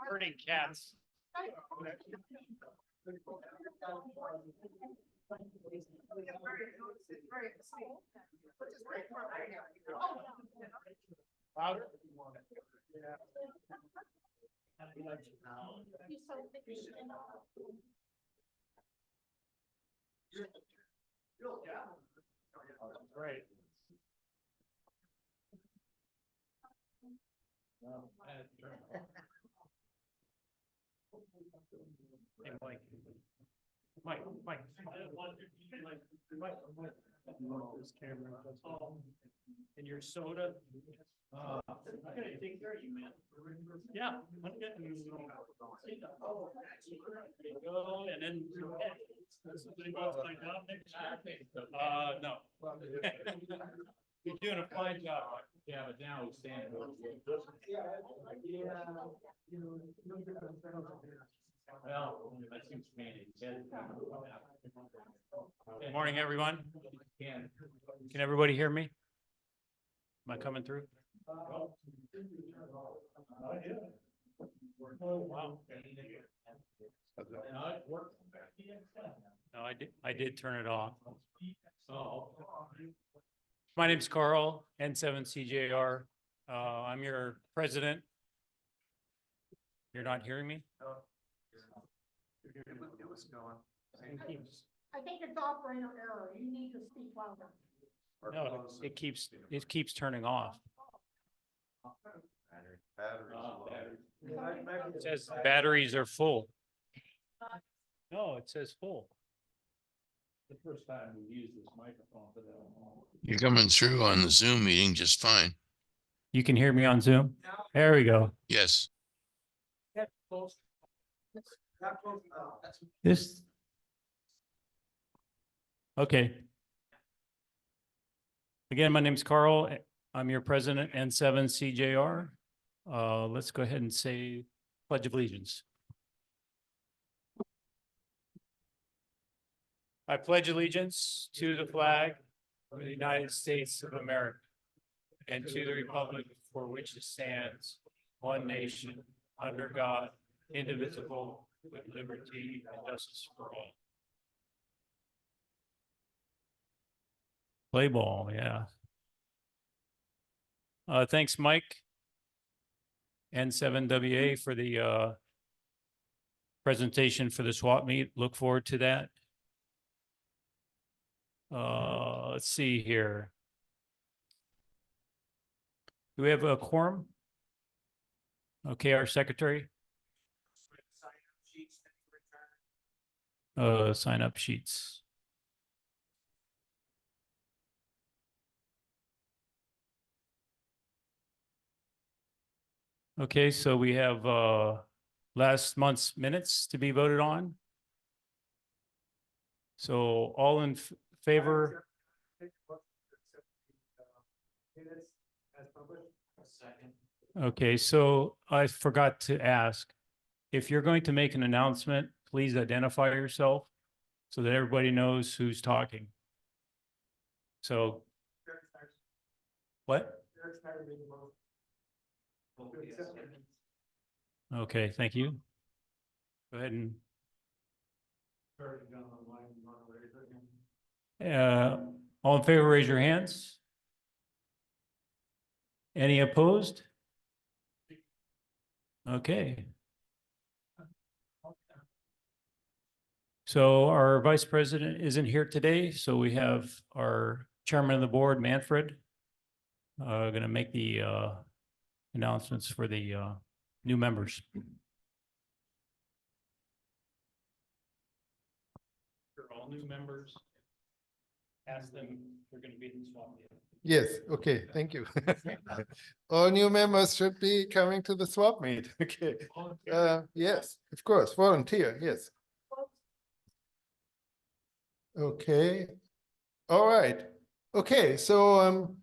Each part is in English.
Herding cats. Louder. Right. Hey, Mike. Mike. This camera. And your soda. I'm gonna take care of you, man. Yeah. I'm getting you. There you go, and then. Somebody wants my job next year? No. You're doing a fine job. Yeah, but now we stand. Well, that seems to me. Good morning, everyone. Can everybody hear me? Am I coming through? Oh, wow. No, I did turn it off. Oh. My name's Carl, N7CJR. I'm your president. You're not hearing me? It was going. I think it's operator error. You need to speak louder. No, it keeps turning off. It says batteries are full. No, it says full. The first time we used this microphone for that. You're coming through on the Zoom meeting just fine. You can hear me on Zoom? There we go. Yes. This. Okay. Again, my name's Carl. I'm your president, N7CJR. Let's go ahead and say Pledge of Allegiance. I pledge allegiance to the flag of the United States of America and to the republic for which it stands, one nation, under God, indivisible, with liberty and justice for all. Play ball, yeah. Thanks, Mike. N7WA for the presentation for the swap meet. Look forward to that. Let's see here. Do we have a quorum? Okay, our secretary. Sign up sheets. Okay, so we have last month's minutes to be voted on. So all in favor? Okay, so I forgot to ask, if you're going to make an announcement, please identify yourself so that everybody knows who's talking. So. What? Okay, thank you. Go ahead and. All in favor, raise your hands. Any opposed? Okay. So our vice president isn't here today, so we have our chairman of the board, Manfred, going to make the announcements for the new members. For all new members, ask them if they're going to be in the swap meet. Yes, okay, thank you. All new members should be coming to the swap meet. Okay. Yes, of course, volunteer, yes. Okay. All right. Okay, so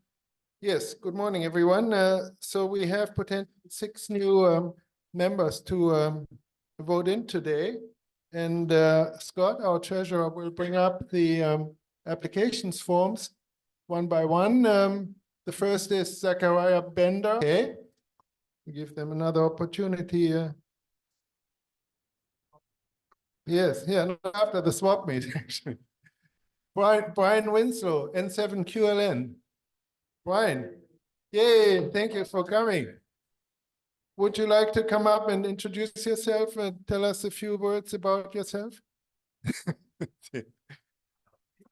yes, good morning, everyone. So we have potentially 6 new members to vote in today. And Scott, our treasurer, will bring up the applications forms one by one. The first is Zachariah Bender. Okay. Give them another opportunity. Yes, yeah, no, after the swap meet, actually. Brian Winslow, N7QLN. Brian, yay, thank you for coming. Would you like to come up and introduce yourself and tell us a few words about yourself?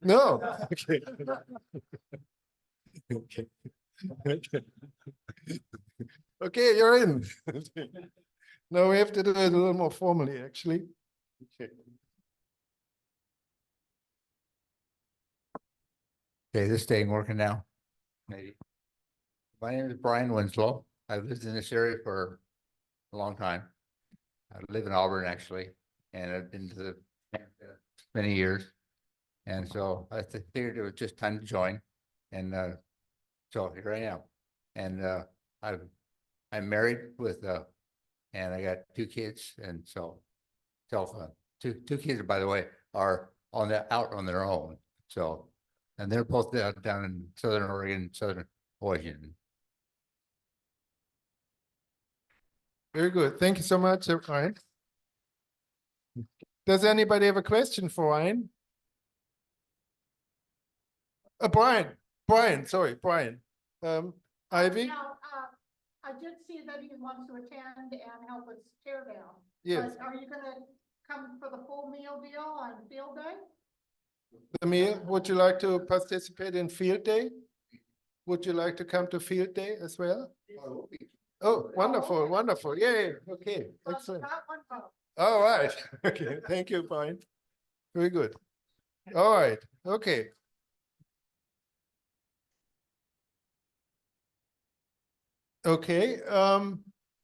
No, okay. Okay. Okay, you're in. No, we have to do it a little more formally, actually. Okay. Okay, this thing working now? Maybe. My name is Brian Winslow. I've lived in this area for a long time. I live in Auburn actually, and I've been to the many years. And so I figured it was just time to join. And so here I am. And I'm married with and I got 2 kids, and so two kids, by the way, are out on their own. So, and they're both down in Southern Oregon, Southern Washington. Very good. Thank you so much, Ryan. Does anybody have a question for Ryan? Brian, sorry, Brian. Ivy? Now, I did see that he wants to attend and help us tear down. Yes, But are you gonna come for the full meal deal on field day? the meal, would you like to participate in field day? Would you like to come to field day as well? Oh, wonderful, wonderful. Yay, okay, Well, excellent. not one vote. All right, okay, thank you, Brian. Very good. All right, okay. Okay,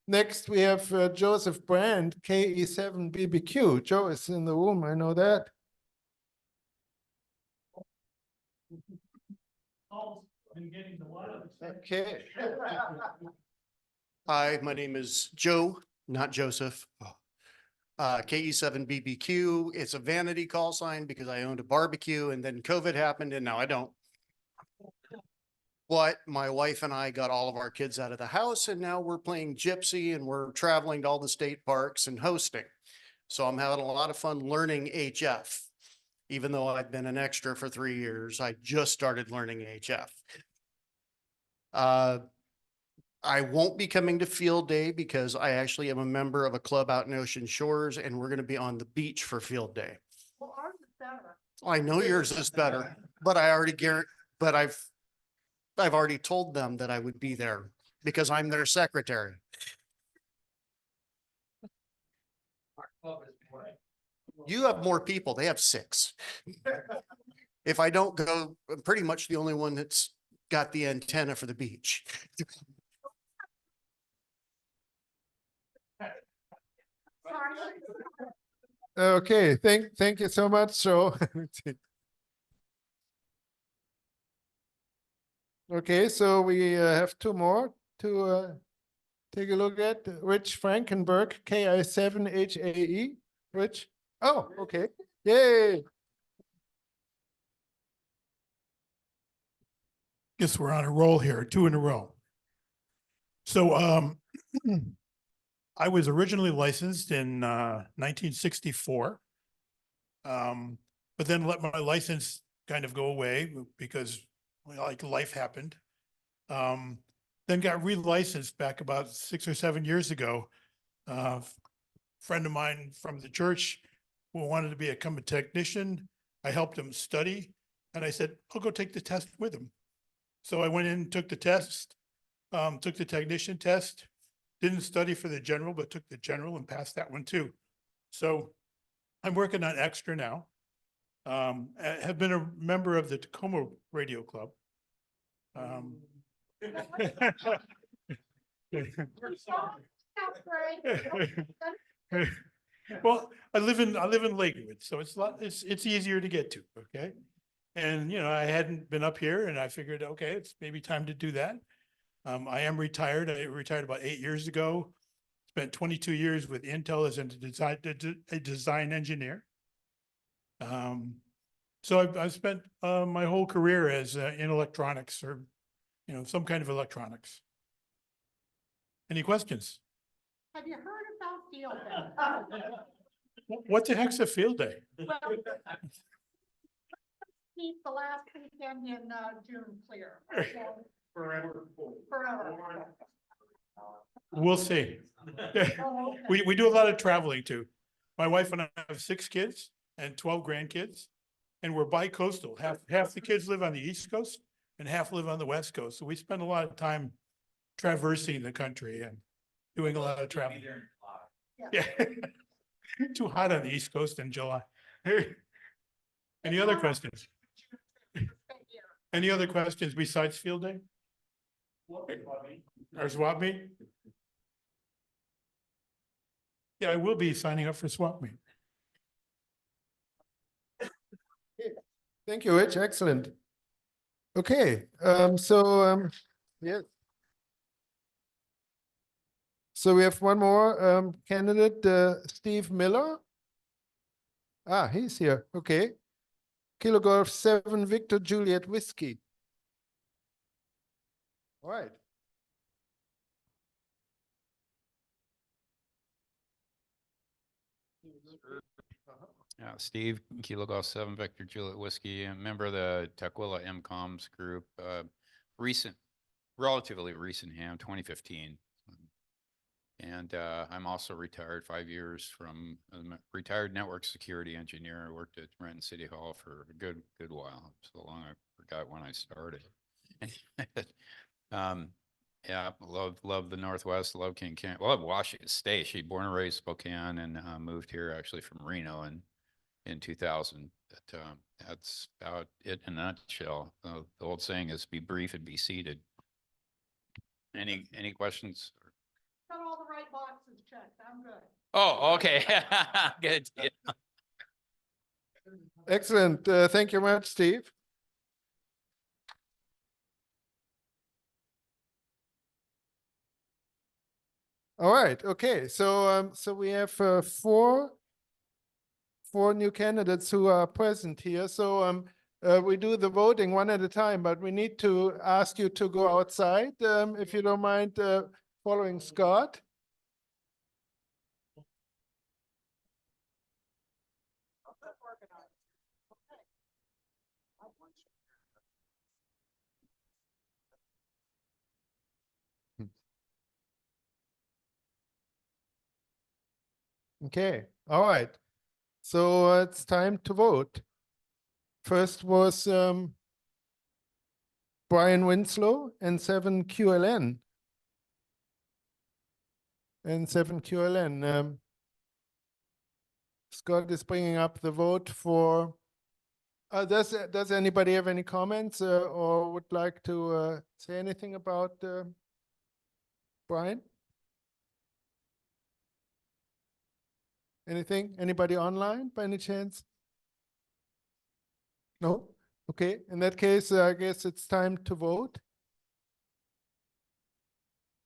next we have Joseph Brand, KE7BBQ. Joe is in the room, I know that. Been getting a lot of. Okay. Hi, my name is Joe, not Joseph. KE7BBQ. It's a vanity call sign because I owned a barbecue and then COVID happened and now I don't. But my wife and I got all of our kids out of the house and now we're playing gypsy and we're traveling to all the state parks and hosting. So I'm having a lot of fun learning HF. Even though I've been an extra for 3 years, I just started learning HF. I won't be coming to field day because I actually am a member of a club out in Ocean Shores and we're going to be on the beach for field day. Well, ours is better. I know yours is better, but I already but I've already told them that I would be there because I'm their secretary. You have more people. They have 6. If I don't go, I'm pretty much the only one that's got the antenna for the beach. Sorry. Okay, thank you so much, Joe. Okay, so we have 2 more to take a look at. Rich Frankenberg, KI7HAE. Rich? Oh, okay. Yay. Guess we're on a roll here, 2 in a row. So I was originally licensed in 1964. But then let my license kind of go away because like life happened. Then got relicensed back about 6 or 7 years ago. Friend of mine from the church who wanted to become a technician. I helped him study and I said, I'll go take the test with him. So I went in and took the test, took the technician test, didn't study for the general, but took the general and passed that one too. So I'm working on extra now. I have been a member of the Tacoma Radio Club. That's great. Well, I live in Lakewood, so it's easier to get to, okay? And, I hadn't been up here and I figured, okay, it's maybe time to do that. I am retired. I retired about 8 years ago. Spent 22 years with Intel as a design engineer. So I've spent my whole career as in electronics or, some kind of electronics. Any questions? Have you heard about field day? What the heck's a field day? Well, keep the last weekend in June clear. So, Forever. Forever. We'll see. Oh, okay. We do a lot of traveling too. My wife and I have 6 kids and 12 grandkids. And we're bi-coastal. Half the kids live on the East Coast and half live on the West Coast. So we spend a lot of time traversing the country and doing a lot of traveling. Yeah. Too hot on the East Coast in July. Any other questions? Any other questions besides field day? Or swap meet? Yeah, I will be signing up for swap meet. Thank you, Rich. Excellent. Okay, yes. So we have one more candidate, Steve Miller. Ah, he's here. Okay. Kilo Golf 7 Victor Juliet Whiskey. All right. Steve, Kilo Golf 7 Victor Juliet Whiskey, a member of the Tukwila MCOMs group, relatively recent ham, 2015. And I'm also retired 5 years from retired network security engineer. I worked at Renton City Hall for a good while, so long I forgot when I started. Yeah, love the Northwest, love King County, love Washington State. She born and raised Spokane and moved here actually from Reno in 2000. But that's about it in a nutshell. The old saying is be brief and be seated. Any questions? Got all the right boxes checked. I'm good. Oh, okay. Good. Yeah. Excellent. Thank you much, Steve. All right. Okay. So we have four new candidates who are present here. So we do the voting one at a time, but we need to ask you to go outside if you don't mind following Scott. Okay. All right. So it's time to vote. First was Brian Winslow and 7QLN. And 7QLN. Scott is bringing up the vote for. Does anybody have any comments or would like to say anything about Brian? Anything? Anybody online by any chance? No? Okay, in that case, I guess it's time to vote.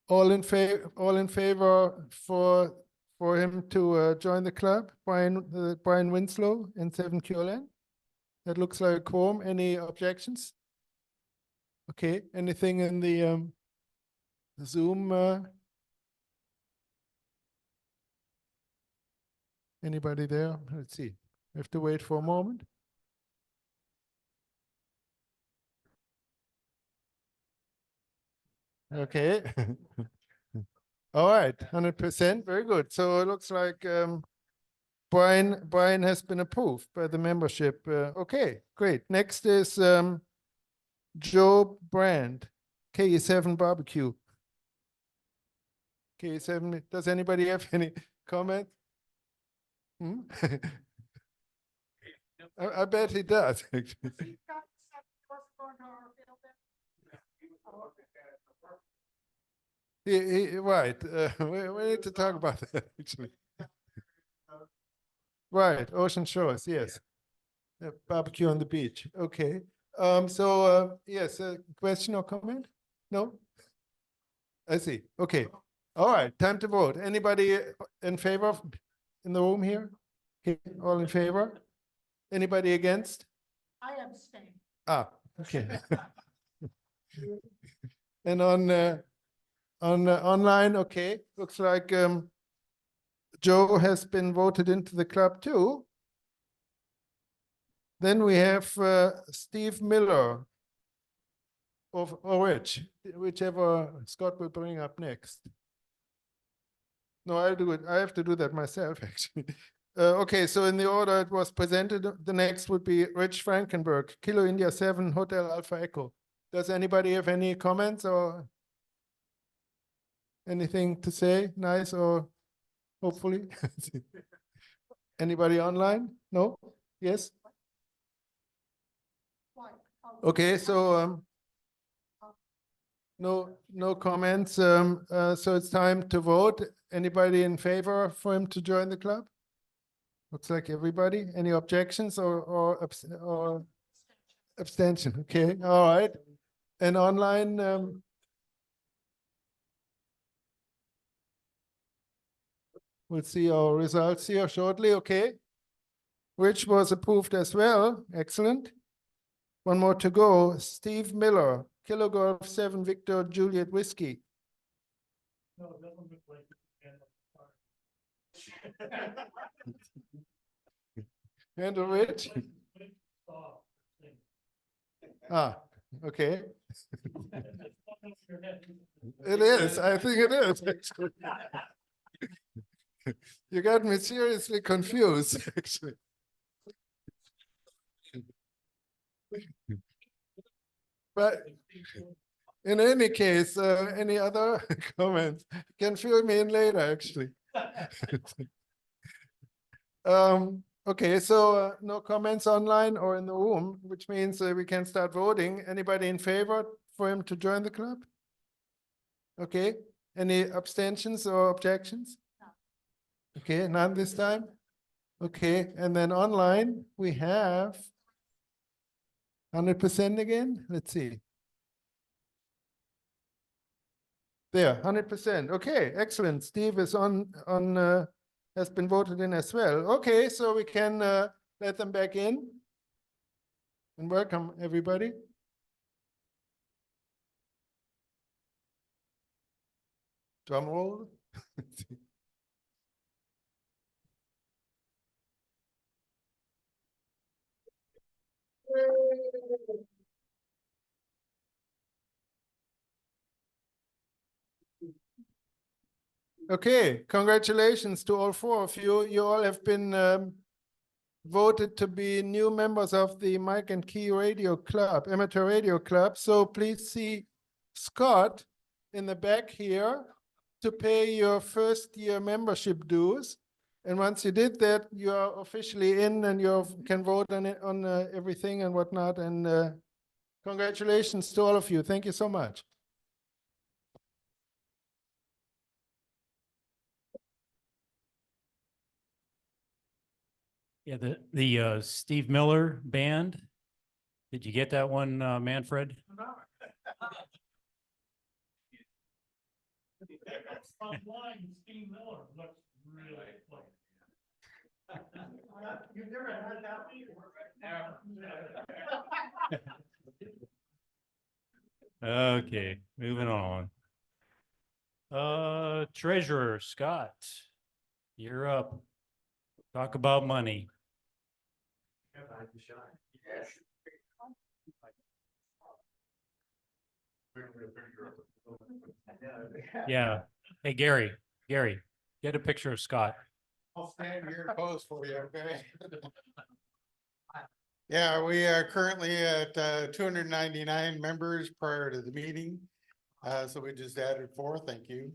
All in favor for him to join the club, Brian Winslow and 7QLN? That looks like a quorum. Any objections? Okay, anything in the Zoom? Anybody there? Let's see. We have to wait for a moment. Okay. All right, 100%. Very good. So it looks like Brian has been approved by the membership. Okay, great. Next is Joe Brand, KE7 Barbecue. KE7, does anybody have any comment? Hmm? I bet he does. He's got set course going to our field day. Oh, okay. Right, we need to talk about that, actually. Right, Ocean Shores, yes. Barbecue on the beach, okay. Yes, question or comment? No? I see, okay. All right, time to vote. Anybody in favor in the room here? Okay, all in favor? Anybody against? I abstain. Ah, okay. And on online, okay, looks like Joe has been voted into the club too. Then we have Steve Miller or Rich, whichever Scott will bring up next. No, I'll do it. I have to do that myself, actually. Okay, so in the order it was presented, the next would be Rich Frankenberg, Kilo India 7, Hotel Alpha Echo. Does anybody have any comments or anything to say? Nice or hopefully? Anybody online? No? Yes? Why? Okay, so no comments. So it's time to vote. Anybody in favor for him to join the club? Looks like everybody. Any objections or abstention? Okay, all right. And online, we'll see our results here shortly. Okay. Rich was approved as well. Excellent. One more to go. Steve Miller, Kilo Golf 7 Victor Juliet Whiskey. No, it doesn't look like Handle Rich. Ah, okay. It is. I think it is. Actually. You got me seriously confused, actually. But in any case, any other comments? Can fill me in later, actually. Okay, so no comments online or in the room, which means we can start voting. Anybody in favor for him to join the club? Okay, any abstentions or objections? No. Okay, none this time? Okay, and then online, we have 100% again? Let's see. There, 100%. Okay, excellent. Steve is has been voted in as well. Okay, so we can let them back in. And welcome, everybody. Drum roll. Okay, congratulations to all four of you. You all have been voted to be new members of the Mike and Key Radio Club, Amateur Radio Club. So please see Scott in the back here to pay your first year membership dues. And once you did that, you are officially in and you can vote on it, on everything and whatnot. And congratulations to all of you. Thank you so much. Yeah, the Steve Miller band. Did you get that one, Manfred? Steve Miller looks really like. You've never had that before. Okay, moving on. Treasurer Scott, you're up. Talk about money. Yeah. Hey, Gary, get a picture of Scott. I'll stand here and pose for you, okay? Yeah, we are currently at 299 members prior to the meeting. So we just added 4, thank you.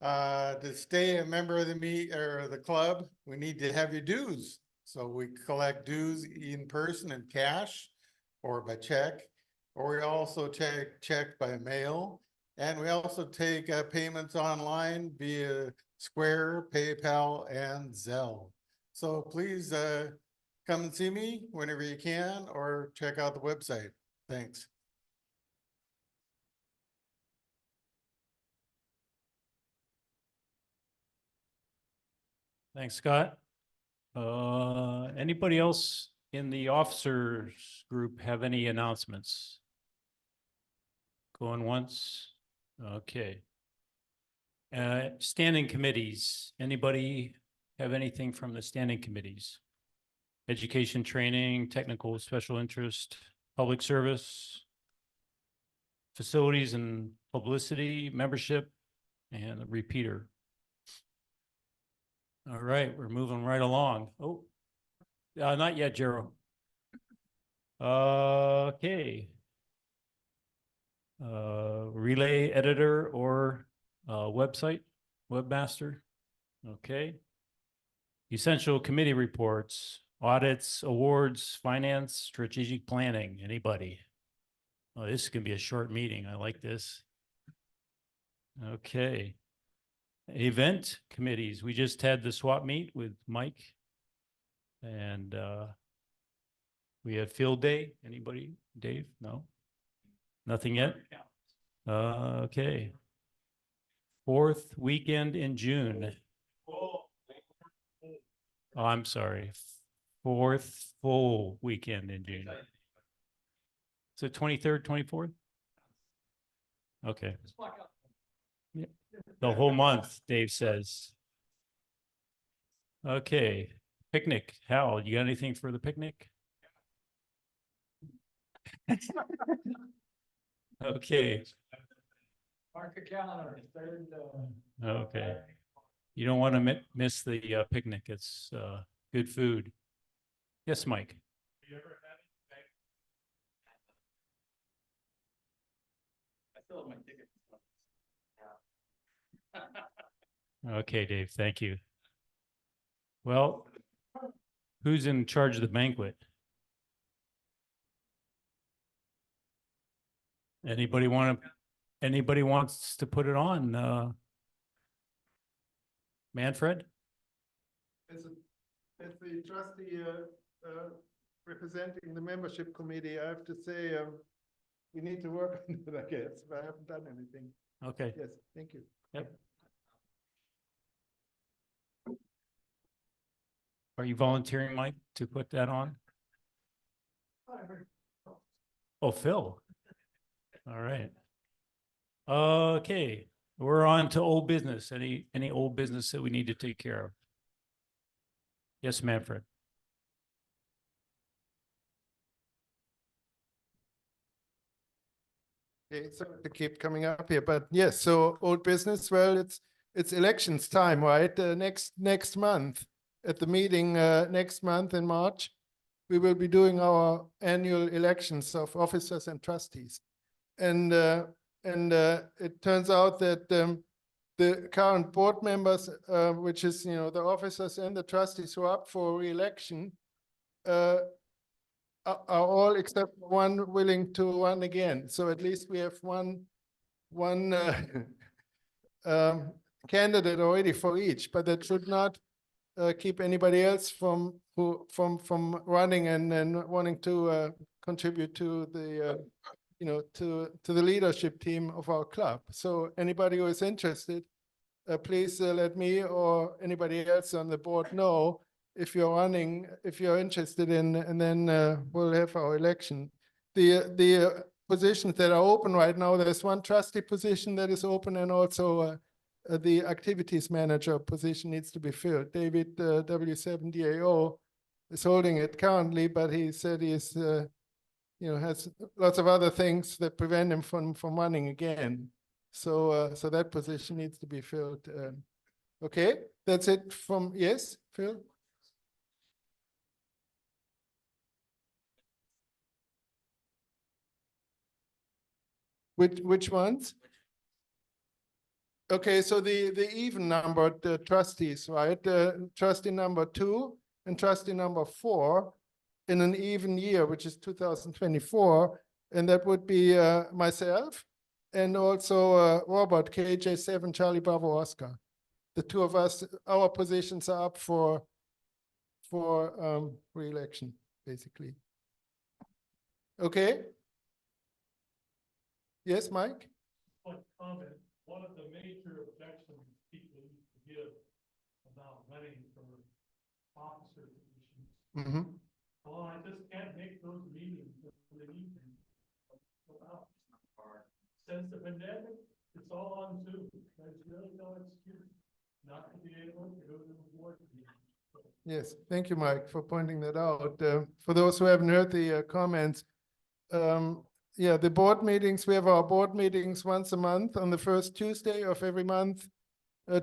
To stay a member of the club, we need to have your dues. So we collect dues in person and cash or by check, or we also check by mail. And we also take payments online via Square, PayPal, and Zelle. So please come and see me whenever you can, or check out the website. Thanks. Thanks, Scott. Anybody else in the officers group have any announcements? Going once, Okay. Standing committees, anybody have anything from the standing committees? Education, training, technical, special interest, public service, facilities and publicity, membership, and a repeater. All right, we're moving right along. Oh, not yet, Gerald. Okay. Relay editor or website, webmaster. Okay. Essential committee reports, audits, awards, finance, strategic planning. Anybody? Oh, this is gonna be a short meeting. I like this. Okay. Event committees. We just had the swap meet with Mike. And we have field day. Anybody? Dave? No? Nothing yet? Okay. Fourth weekend in June. Oh, I'm sorry. Fourth full weekend in June. So 23rd, 24th? Okay. Yeah. The whole month, Dave says. Okay. Picnic. Hal, you got anything for the picnic? Okay. Mark a calendar, third, Okay. You don't want to miss the picnic. It's good food. Yes, Mike. You ever had it? I still have my ticket. Okay, Dave, thank you. Well, who's in charge of the banquet? Anybody wants to put it on? Manfred? As the trustee representing the membership committee, I have to say, we need to work on it, I guess, but I haven't done anything. Okay. Yes, thank you. Yep. Are you volunteering, Mike, to put that on? Oh, Phil. All right. Okay, we're on to old business. Any old business that we need to take care of? Yes, Manfred. Okay, so to keep coming up here, but yes, so old business, well, it's elections time, right? Next month, at the meeting next month in March, we will be doing our annual elections of officers and trustees. And it turns out that the current board members, which is, the officers and the trustees who are up for re-election, are all except one willing to run again. So at least we have one candidate already for each, but that should not keep anybody else from running and wanting to contribute to the to the leadership team of our club. So anybody who is interested, please let me or anybody else on the board know if you're running, if you're interested in, and then we'll have our election. The positions that are open right now, there's one trustee position that is open, and also the activities manager position needs to be filled. David W7DAO is holding it currently, but he said he's has lots of other things that prevent him from running again. So so that position needs to be filled. Okay, that's it from, yes, Phil? Which ones? Okay, so the even numbered trustees, right? Trustee number 2 and trustee number 4 in an even year, which is 2024, and that would be myself and also Robert, KJ7 Charlie Bravo Oscar. The two of us, our positions are up for re-election, basically. Okay. Yes, Mike? One comment, one of the major objections people used to give about running for officer positions. Mm-hmm. Well, I just can't make those meetings in the evening. Since the pandemic, It's all on Zoom. There's really no excuse not to be able to go to the board meeting. Yes, thank you, Mike, for pointing that out. For those who haven't heard the comments, yeah, the board meetings, we have our board meetings once a month on the first Tuesday of every month,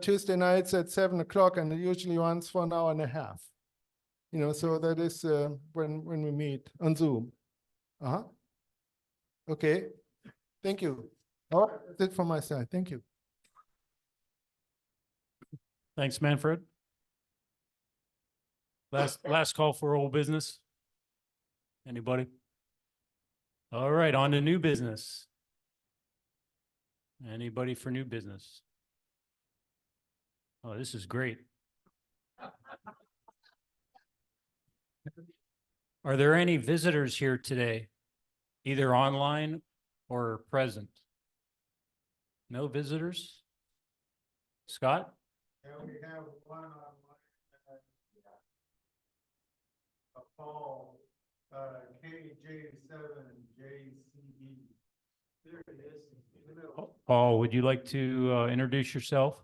Tuesday nights at 7 o'clock, and it usually runs for an hour and a half. You know, so that is when we meet on Zoom. Uh-huh. Okay, thank you. Oh, that's it from my side. Thank you. Thanks, Manfred. Last call for old business. Anybody? All right, on to new business. Anybody for new business? Oh, this is great. Are there any visitors here today, either online or present? No visitors? Scott? Yeah, we have one online. Paul, KJ7JCE. There it is. In the middle. Paul, would you like to introduce yourself?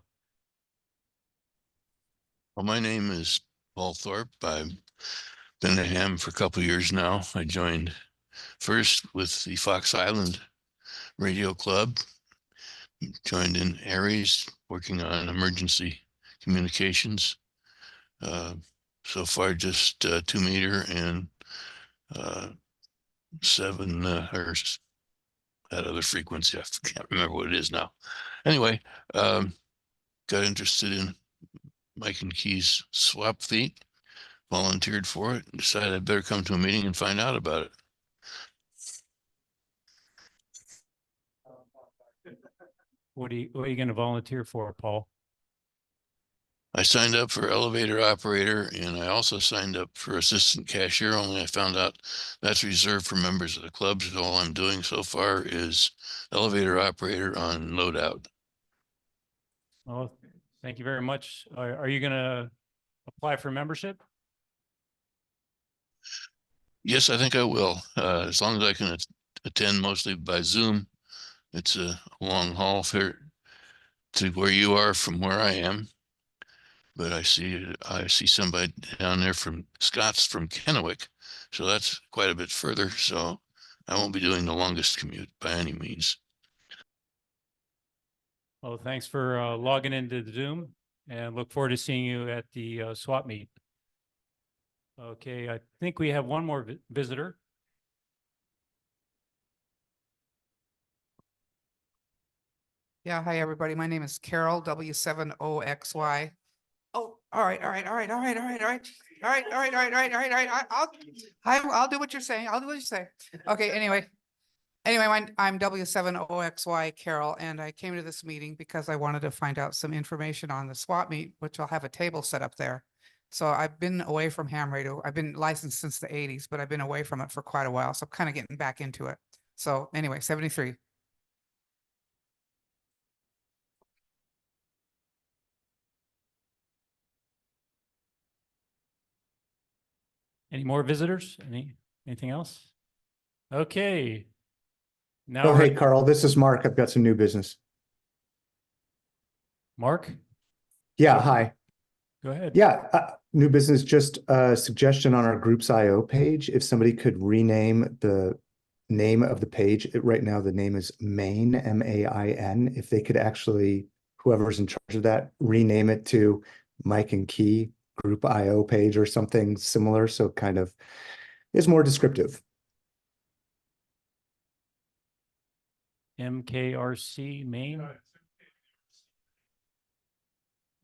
Well, my name is Paul Thorpe. I've been a ham for a couple of years now. I joined first with the Fox Island Radio Club, joined in Aries, working on emergency communications. So far, just 2 meter and 7 hertz. That other frequency, I can't remember what it is now. Anyway, got interested in Mike and Key's swap feet, volunteered for it, and decided I'd better come to a meeting and find out about it. What are you going to volunteer for, Paul? I signed up for elevator operator, and I also signed up for assistant cashier, only I found out that's reserved for members of the club. So all I'm doing so far is elevator operator on loadout. Well, thank you very much. Are you going to apply for membership? Yes, I think I will, as long as I can attend mostly by Zoom. It's a long haul here to where you are from where I am. But I see somebody down there from Scott's from Kennewick, so that's quite a bit further. So I won't be doing the longest commute by any means. Well, thanks for logging into the Zoom, and look forward to seeing you at the swap meet. Okay, I think we have one more visitor. Yeah, hi, everybody. My name is Carol, W7OXY. Oh, all right. I'll do what you're saying. I'll do what you say. Okay, anyway. I'm W7OXY Carol, and I came to this meeting because I wanted to find out some information on the swap meet, which I'll have a table set up there. So I've been away from ham radio. I've been licensed since the 80s, but I've been away from it for quite a while. So I'm kind of getting back into it. So anyway, 73. Any more visitors? Anything else? Okay. Now, Oh, hey, Carl, this is Mark. I've got some new business. Mark, Yeah, hi. go ahead. Yeah, new business, just a suggestion on our Groups IO page. If somebody could rename the name of the page, right now the name is Main, M-A-I-N. If they could actually, whoever's in charge of that, rename it to Mike and Key Group IO page or something similar, so it kind of is more descriptive. MKRC Maine.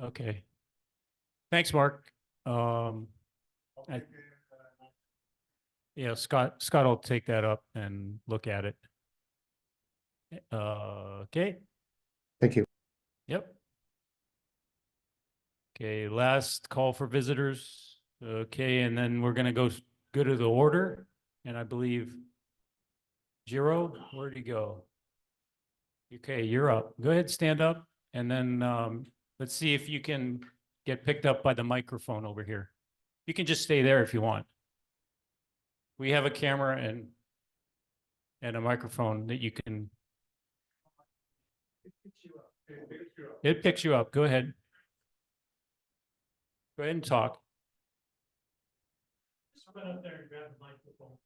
Okay. Thanks, Mark. Yeah, Scott will take that up and look at it. Okay. Thank you. Yep. Okay, last call for visitors. Okay, and then we're gonna go to the order, and I believe Jiro, where'd he go? Okay, you're up. Go ahead, stand up, and then let's see if you can get picked up by the microphone over here. You can just stay there if you want. We have a camera and a microphone that you can. It picks you up. Go ahead. Go ahead and talk. Just run up there and grab the microphone.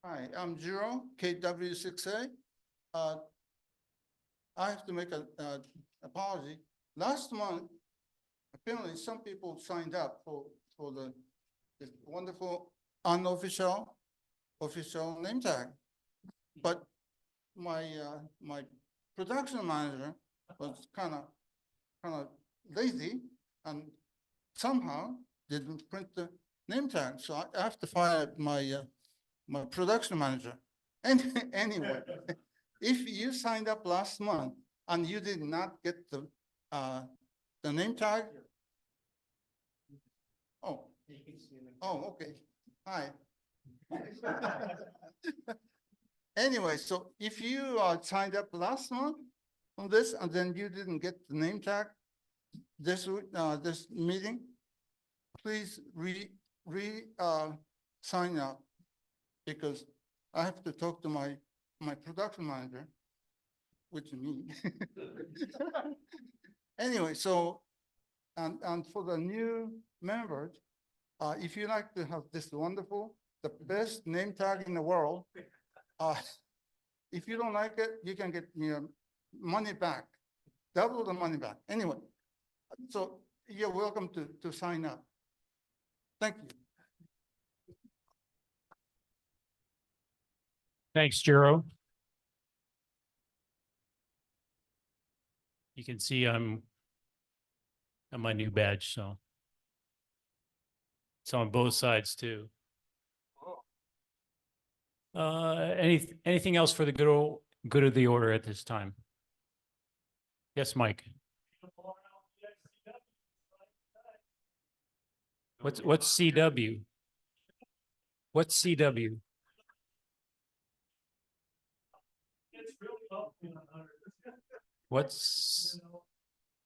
Hi, I'm Jiro, KW6A. I have to make a apology. Last month, apparently some people signed up for this wonderful unofficial, official name tag. But my production manager was kind of lazy and somehow didn't print the name tag. So I have to fire my production manager. And anyway, if you signed up last month and you did not get the name tag. Oh, okay. Hi. Anyway, so if you signed up last month on this and then you didn't get the name tag this meeting, please sign up, because I have to talk to my production manager, which is me. Anyway, so and for the new members, if you like to have this wonderful, the best name tag in the world, if you don't like it, you can get your money back, double the money back. Anyway, so you're welcome to sign up. Thank you. Thanks, Jiro. You can see I'm on my new badge, so it's on both sides too. Anything else for the good of the order at this time? Yes, Mike. What's CW? What's CW? What's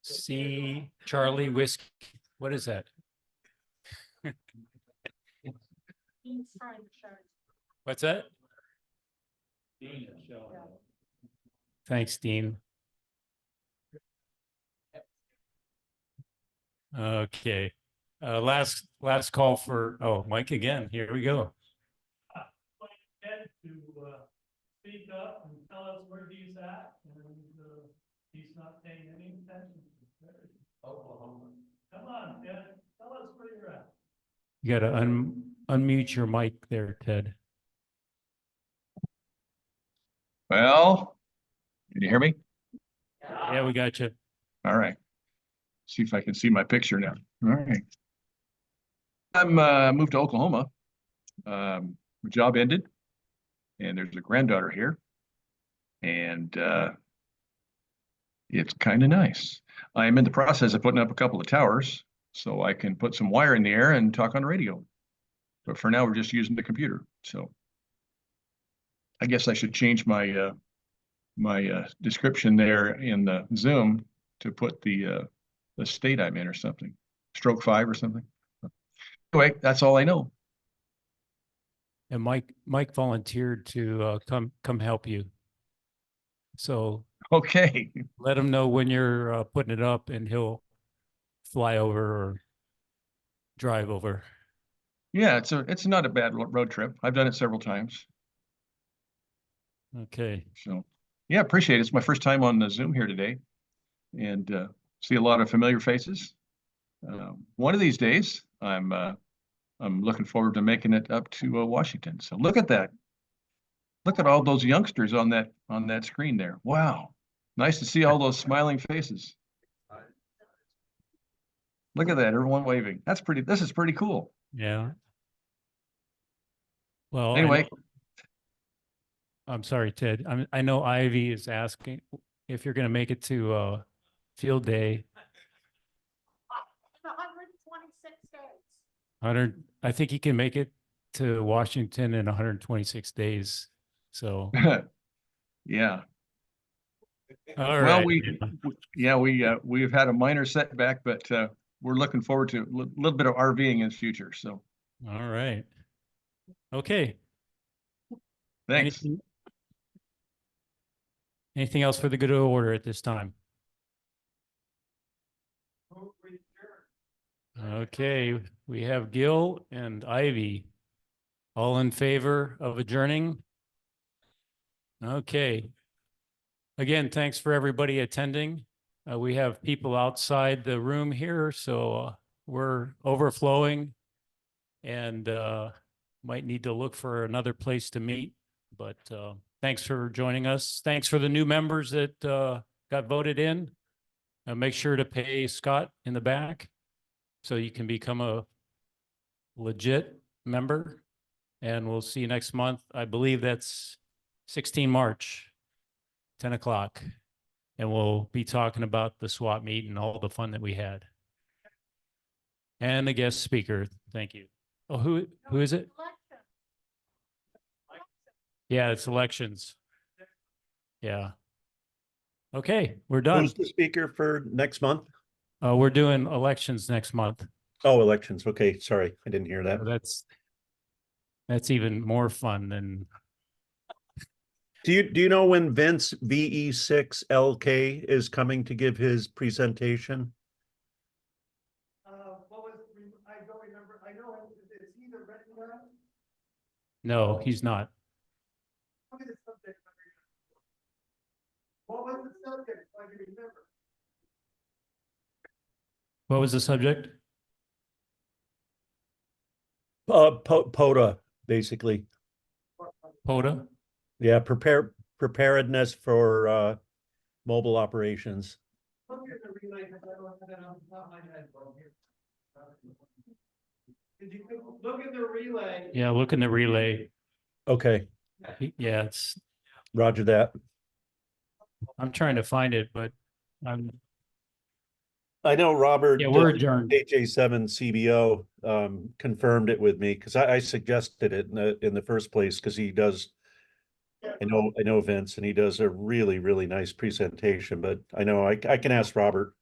C Charlie Whiskey? What is that? He's trying to show you. What's that? Thanks, Dean. Okay. Last call for, oh, Mike again. Here we go. Ed to speak up and tell us where he's at, and he's not paying any attention. Oklahoma. Come on, Ed, tell us where you're at. You gotta unmute your mic there, Ted. Well, can you hear me? Yeah, we got you. All right. See if I can see my picture now. All right. I'm moved to Oklahoma. My job ended, and there's a granddaughter here, and it's kind of nice. I am in the process of putting up a couple of towers so I can put some wire in the air and talk on the radio. But for now, we're just using the computer. So I guess I should change my my description there in the Zoom to put the state I'm in or something, stroke 5 or something. Anyway, that's all I know. And Mike volunteered to come help you. So okay, let him know when you're putting it up, and he'll fly over or drive over. Yeah, it's not a bad road trip. I've done it several times. Okay. So yeah, appreciate it. It's my first time on the Zoom here today, and see a lot of familiar faces. One of these days, I'm looking forward to making it up to Washington. So look at that. Look at all those youngsters on that screen there. Wow. Nice to see all those smiling faces. Look at that, everyone waving. This is pretty cool. Yeah. Well, anyway, I'm sorry, Ted. I know Ivy is asking if you're going to make it to field day. 126 days. 100. I think you can make it to Washington in 126 days. So yeah. All Well, right. we've had a minor setback, but we're looking forward to a little bit of RVing in the future. So All right. Okay. thanks. Anything else for the good of the order at this time? Okay, we have Gil and Ivy. All in favor of adjourning? Okay. Again, thanks for everybody attending. We have people outside the room here, so we're overflowing and might need to look for another place to meet. But thanks for joining us. Thanks for the new members that got voted in. Make sure to pay Scott in the back so you can become a legit member. And we'll see you next month. I believe that's 16 March, 10 o'clock. And we'll be talking about the swap meet and all the fun that we had. And the guest speaker, thank you. Oh, who is it? Yeah, it's elections. Yeah. Okay, we're done. Who's the speaker for next month? We're doing elections next month. Oh, elections. Okay, sorry, I didn't hear that. So that's even more fun than. Do you know when Vince VE6LK is coming to give his presentation? What was, I don't remember, I know it's either written down. No, he's not. Look at the subject. What was the subject, if I can remember? What was the subject? POTA, basically. POTA? Yeah, preparedness for mobile operations. Look at the relay, because I don't have that on top of my head. Did you look at the relay? Yeah, look in the relay. Okay, Yeah, it's, roger that. I'm trying to find it, but I know Robert. Yeah, we're adjourned. HA7 CBO confirmed it with me because I suggested it in the first place because he does. I know Vince, and he does a really, really nice presentation, but I know I can ask Robert.